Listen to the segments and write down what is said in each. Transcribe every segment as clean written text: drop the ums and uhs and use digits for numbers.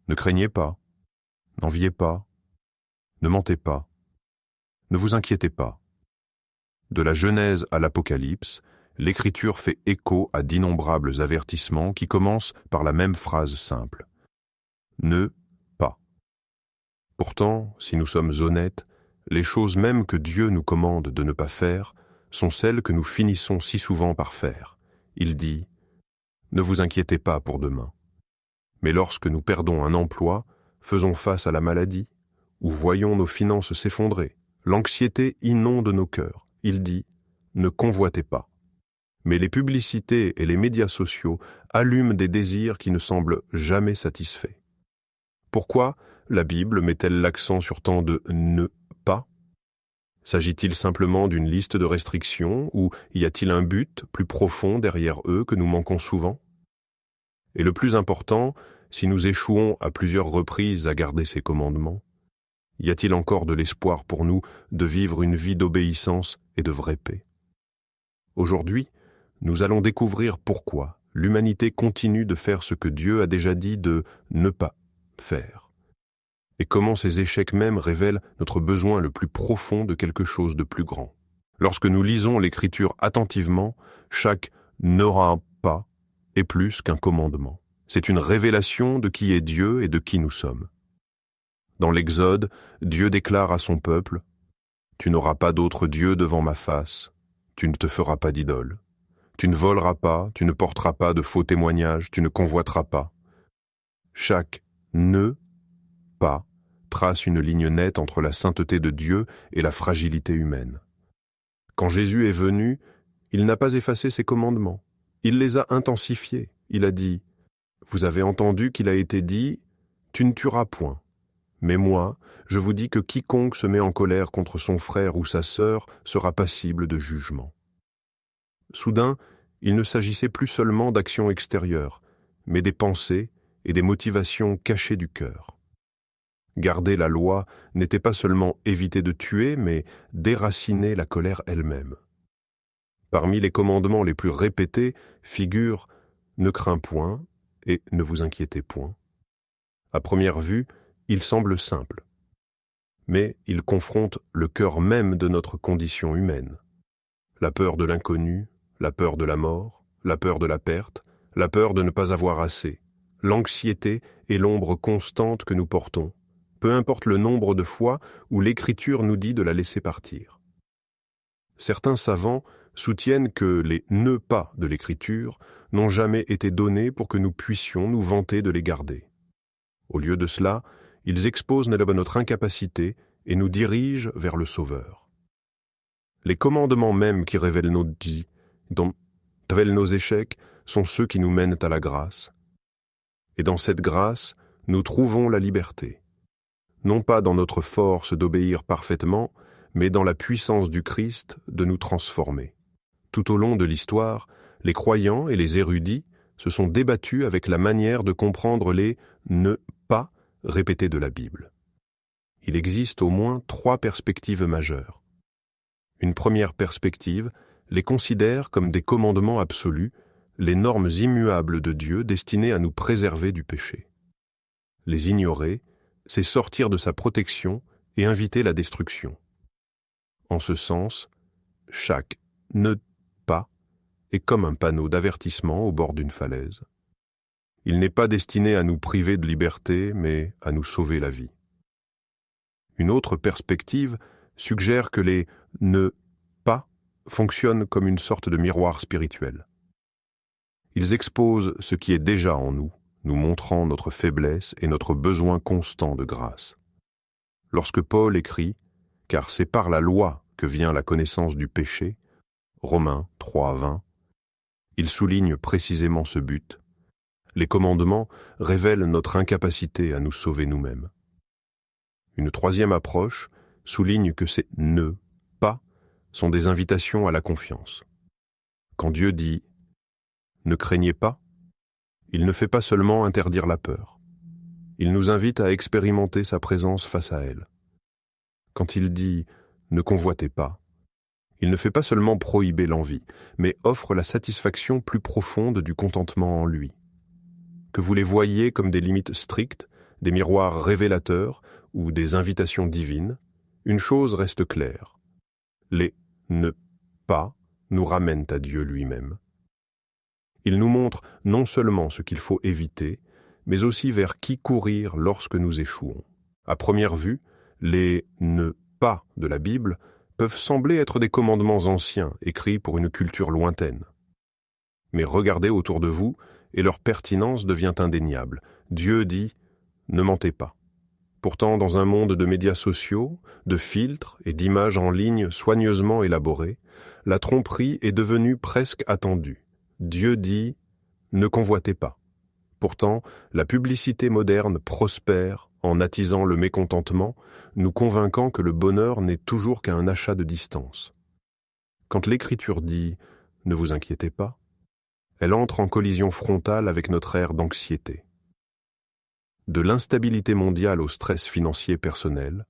Ne craignez pas, n'enviez pas, ne mentez pas, ne vous inquiétez pas. De la Genèse à l'Apocalypse, l'Écriture fait écho à d'innombrables avertissements qui commencent par la même phrase simple. Ne pas. Pourtant, si nous sommes honnêtes, les choses même que Dieu nous commande de ne pas faire sont celles que nous finissons si souvent par faire. Il dit « Ne vous inquiétez pas pour demain ». Mais lorsque nous perdons un emploi, faisons face à la maladie, ou voyons nos finances s'effondrer, l'anxiété inonde nos cœurs. Il dit « Ne convoitez pas ». Mais les publicités et les médias sociaux allument des désirs qui ne semblent jamais satisfaits. Pourquoi la Bible met-elle l'accent sur tant de « ne pas » ? S'agit-il simplement d'une liste de restrictions ou y a-t-il un but plus profond derrière eux que nous manquons souvent ? Et le plus important, si nous échouons à plusieurs reprises à garder ces commandements, y a-t-il encore de l'espoir pour nous de vivre une vie d'obéissance et de vraie paix ? Aujourd'hui, nous allons découvrir pourquoi l'humanité continue de faire ce que Dieu a déjà dit de ne pas faire, et comment ces échecs même révèlent notre besoin le plus profond de quelque chose de plus grand. Lorsque nous lisons l'Écriture attentivement, chaque « n'aura pas » est plus qu'un commandement. C'est une révélation de qui est Dieu et de qui nous sommes. Dans l'Exode, Dieu déclare à son peuple « Tu n'auras pas d'autre Dieu devant ma face, tu ne te feras pas d'idole. Tu ne voleras pas, tu ne porteras pas de faux témoignages, tu ne convoiteras pas. » Chaque « ne pas » trace une ligne nette entre la sainteté de Dieu et la fragilité humaine. Quand Jésus est venu, il n'a pas effacé ses commandements. Il les a intensifiés. Il a dit « Vous avez entendu qu'il a été dit « Tu ne tueras point ». Mais moi, je vous dis que quiconque se met en colère contre son frère ou sa sœur sera passible de jugement. » Soudain, il ne s'agissait plus seulement d'actions extérieures, mais des pensées et des motivations cachées du cœur. Garder la loi n'était pas seulement éviter de tuer, mais déraciner la colère elle-même. Parmi les commandements les plus répétés figurent « Ne crains point » et « Ne vous inquiétez point ». À première vue, il semble simple, mais il confronte le cœur même de notre condition humaine. La peur de l'inconnu, la peur de la mort, la peur de la perte, la peur de ne pas avoir assez, l'anxiété et l'ombre constante que nous portons, peu importe le nombre de fois où l'Écriture nous dit de la laisser partir. Certains savants soutiennent que les « ne pas » de l'Écriture n'ont jamais été donnés pour que nous puissions nous vanter de les garder. Au lieu de cela, ils exposent notre incapacité et nous dirigent vers le Sauveur. Les commandements mêmes qui révèlent nos dits, dont révèlent nos échecs, sont ceux qui nous mènent à la grâce. Et dans cette grâce, nous trouvons la liberté. Non pas dans notre force d'obéir parfaitement, mais dans la puissance du Christ de nous transformer. Tout au long de l'histoire, les croyants et les érudits se sont débattus avec la manière de comprendre les « ne pas » répétés de la Bible. Il existe au moins 3 perspectives majeures. Une première perspective les considère comme des commandements absolus, les normes immuables de Dieu destinées à nous préserver du péché. Les ignorer, c'est sortir de sa protection et inviter la destruction. En ce sens, chaque « ne pas » est comme un panneau d'avertissement au bord d'une falaise. Il n'est pas destiné à nous priver de liberté, mais à nous sauver la vie. Une autre perspective suggère que les « ne pas » fonctionnent comme une sorte de miroir spirituel. Ils exposent ce qui est déjà en nous, nous montrant notre faiblesse et notre besoin constant de grâce. Lorsque Paul écrit « Car c'est par la loi que vient la connaissance du péché » Romains 3:20, il souligne précisément ce but. Les commandements révèlent notre incapacité à nous sauver nous-mêmes. Une troisième approche souligne que ces « ne pas » sont des invitations à la confiance. Quand Dieu dit « ne craignez pas », il ne fait pas seulement interdire la peur. Il nous invite à expérimenter sa présence face à elle. Quand il dit « ne convoitez pas », il ne fait pas seulement prohiber l'envie, mais offre la satisfaction plus profonde du contentement en lui. Que vous les voyiez comme des limites strictes, des miroirs révélateurs ou des invitations divines, une chose reste claire. Les « ne pas » nous ramènent à Dieu lui-même. Ils nous montrent non seulement ce qu'il faut éviter, mais aussi vers qui courir lorsque nous échouons. À première vue, les « ne pas » de la Bible peuvent sembler être des commandements anciens, écrits pour une culture lointaine. Mais regardez autour de vous, et leur pertinence devient indéniable. Dieu dit « ne mentez pas ». Pourtant, dans un monde de médias sociaux, de filtres et d'images en ligne soigneusement élaborées, la tromperie est devenue presque attendue. Dieu dit « ne convoitez pas ». Pourtant, la publicité moderne prospère en attisant le mécontentement, nous convainquant que le bonheur n'est toujours qu'un achat de distance. Quand l'Écriture dit « ne vous inquiétez pas », elle entre en collision frontale avec notre ère d'anxiété. De l'instabilité mondiale au stress financier personnel,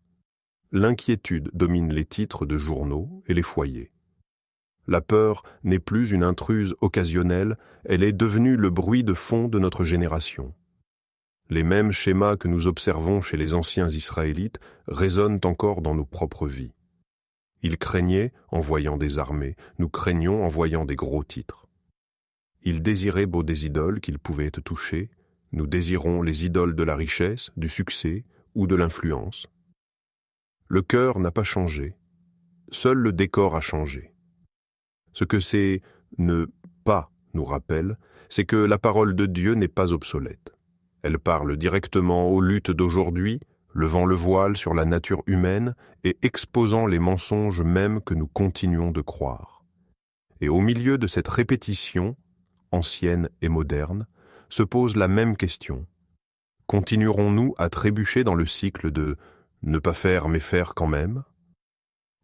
l'inquiétude domine les titres de journaux et les foyers. La peur n'est plus une intruse occasionnelle, elle est devenue le bruit de fond de notre génération. Les mêmes schémas que nous observons chez les anciens Israélites résonnent encore dans nos propres vies. Ils craignaient en voyant des armées, nous craignons en voyant des gros titres. Ils désiraient beau des idoles qu'ils pouvaient toucher, nous désirons les idoles de la richesse, du succès ou de l'influence. Le cœur n'a pas changé, seul le décor a changé. Ce que ces « ne pas » nous rappelle, c'est que la parole de Dieu n'est pas obsolète. Elle parle directement aux luttes d'aujourd'hui, levant le voile sur la nature humaine et exposant les mensonges mêmes que nous continuons de croire. Et au milieu de cette répétition, ancienne et moderne, se pose la même question. Continuerons-nous à trébucher dans le cycle de « ne pas faire mais faire quand même »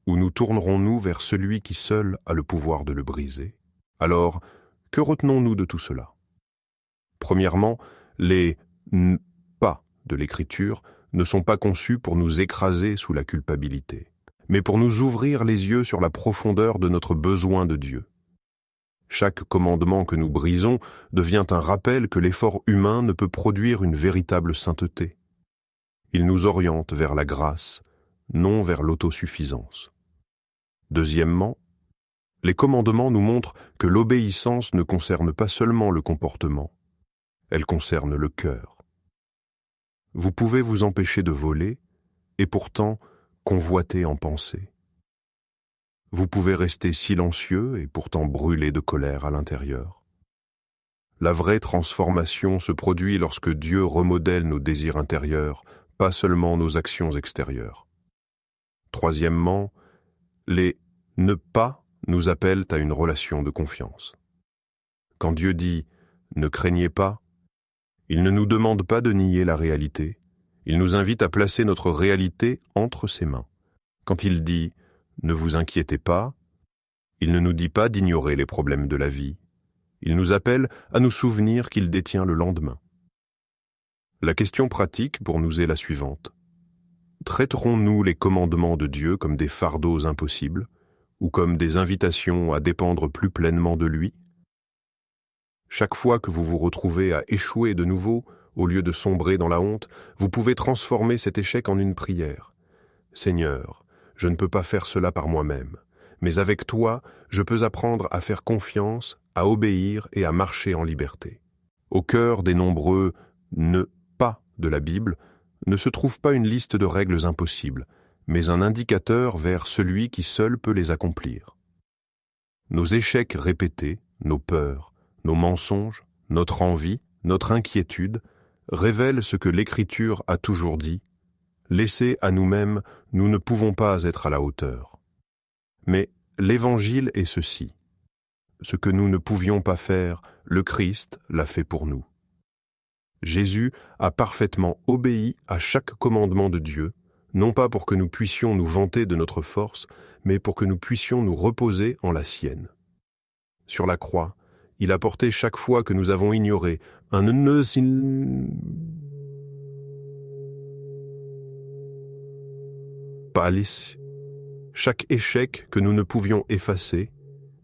ou nous tournerons-nous vers celui qui seul a le pouvoir de le briser? Alors, que retenons-nous de tout cela? Premièrement, les « pas » de l'Écriture ne sont pas conçus pour nous écraser sous la culpabilité, mais pour nous ouvrir les yeux sur la profondeur de notre besoin de Dieu. Chaque commandement que nous brisons devient un rappel que l'effort humain ne peut produire une véritable sainteté. Il nous oriente vers la grâce, non vers l'autosuffisance. Deuxièmement, les commandements nous montrent que l'obéissance ne concerne pas seulement le comportement, elle concerne le cœur. Vous pouvez vous empêcher de voler et pourtant convoiter en pensée. Vous pouvez rester silencieux et pourtant brûler de colère à l'intérieur. La vraie transformation se produit lorsque Dieu remodèle nos désirs intérieurs, pas seulement nos actions extérieures. Troisièmement, les « ne pas » nous appellent à une relation de confiance. Quand Dieu dit « ne craignez pas », il ne nous demande pas de nier la réalité, il nous invite à placer notre réalité entre ses mains. Quand il dit « ne vous inquiétez pas », il ne nous dit pas d'ignorer les problèmes de la vie, il nous appelle à nous souvenir qu'il détient le lendemain. La question pratique pour nous est la suivante. Traiterons-nous les commandements de Dieu comme des fardeaux impossibles ou comme des invitations à dépendre plus pleinement de lui? Chaque fois que vous vous retrouvez à échouer de nouveau, au lieu de sombrer dans la honte, vous pouvez transformer cet échec en une prière. Seigneur, je ne peux pas faire cela par moi-même, mais avec toi, je peux apprendre à faire confiance, à obéir et à marcher en liberté. Au cœur des nombreux « ne pas » de la Bible, ne se trouve pas une liste de règles impossibles, mais un indicateur vers celui qui seul peut les accomplir. Nos échecs répétés, nos peurs, nos mensonges, notre envie, notre inquiétude, révèlent ce que l'Écriture a toujours dit. Laissés à nous-mêmes, nous ne pouvons pas être à la hauteur. Mais l'Évangile est ceci. Ce que nous ne pouvions pas faire, le Christ l'a fait pour nous. Jésus a parfaitement obéi à chaque commandement de Dieu, non pas pour que nous puissions nous vanter de notre force, mais pour que nous puissions nous reposer en la sienne. Sur la croix, il a porté chaque fois que nous avons ignoré un palice, chaque échec que nous ne pouvions effacer,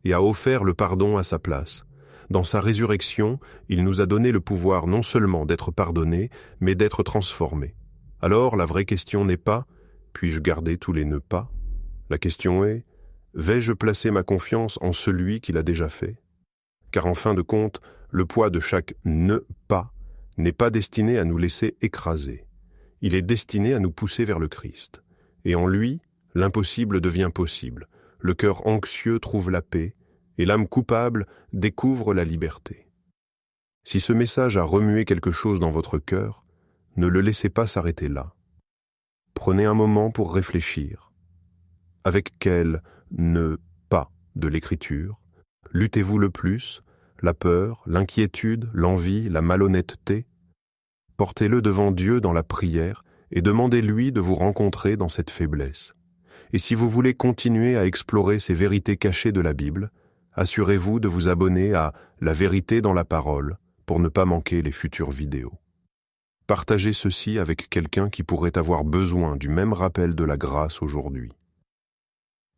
et a offert le pardon à sa place. Dans sa résurrection, il nous a donné le pouvoir non seulement d'être pardonnés, mais d'être transformés. Alors, la vraie question n'est pas « puis-je garder tous les nœuds pas ?» La question est « vais-je placer ma confiance en celui qui l'a déjà fait ?» Car en fin de compte, le poids de chaque nœud pas n'est pas destiné à nous laisser écraser. Il est destiné à nous pousser vers le Christ. Et en lui, l'impossible devient possible. Le cœur anxieux trouve la paix, et l'âme coupable découvre la liberté. Si ce message a remué quelque chose dans votre cœur, ne le laissez pas s'arrêter là. Prenez un moment pour réfléchir. Avec quel ne pas de l'Écriture luttez-vous le plus, la peur, l'inquiétude, l'envie, la malhonnêteté? Portez-le devant Dieu dans la prière et demandez-lui de vous rencontrer dans cette faiblesse. Et si vous voulez continuer à explorer ces vérités cachées de la Bible, assurez-vous de vous abonner à La vérité dans la parole pour ne pas manquer les futures vidéos. Partagez ceci avec quelqu'un qui pourrait avoir besoin du même rappel de la grâce aujourd'hui.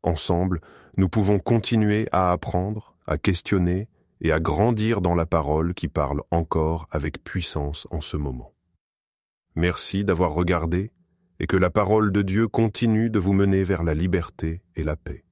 Ensemble, nous pouvons continuer à apprendre, à questionner et à grandir dans la parole qui parle encore avec puissance en ce moment. Merci d'avoir regardé et que la parole de Dieu continue de vous mener vers la liberté et la paix.